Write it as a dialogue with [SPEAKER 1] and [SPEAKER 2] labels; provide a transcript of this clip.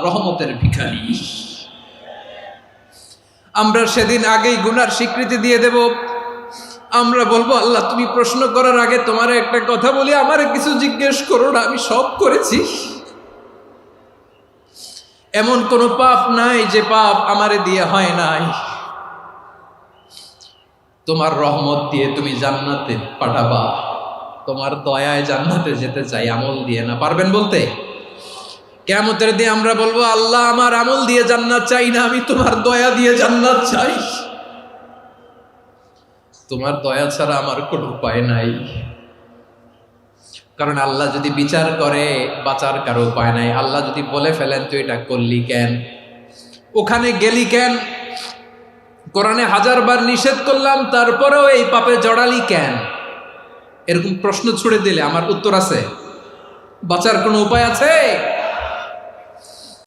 [SPEAKER 1] রহমতের ভিখারি। আমরা সেদিন আগেই গুনার স্বীকৃতি দিয়ে দেব। আমরা বলবো, আল্লাহ তুমি প্রশ্ন করার আগে তোমার একটা কথা বলি, আমারে কিছু জিজ্ঞেস করো না, আমি সব করেছি। এমন কোন পাপ নাই যে পাপ আমারে দিয়ে হয় নাই। তোমার রহমত দিয়ে তুমি জান্নাতে পাঠাবা, তোমার দয়ায় জান্নাতে যেতে চাই, আমল দিয়ে না। পারবেন বলতে? কিয়ামতের দিন আমরা বলবো, আল্লাহ আমার আমল দিয়ে জান্নাত চাই না, আমি তোমার দয়া দিয়ে জান্নাত চাই। তোমার দয়া ছাড়া আমার কোনো উপায় নাই। কারণ আল্লাহ যদি বিচার করে, বাঁচার কারো উপায় নাই। আল্লাহ যদি বলে ফেলেন তুই এটা করলি কেন, ওখানে গেলি কেন, কোরআনে 1000 বার নিষেধ করলাম তারপরেও এই পাপে জড়ালি কেন, এরকম প্রশ্ন ছুড়ে দিলে আমার উত্তর আছে? বাঁচার কোনো উপায় আছে?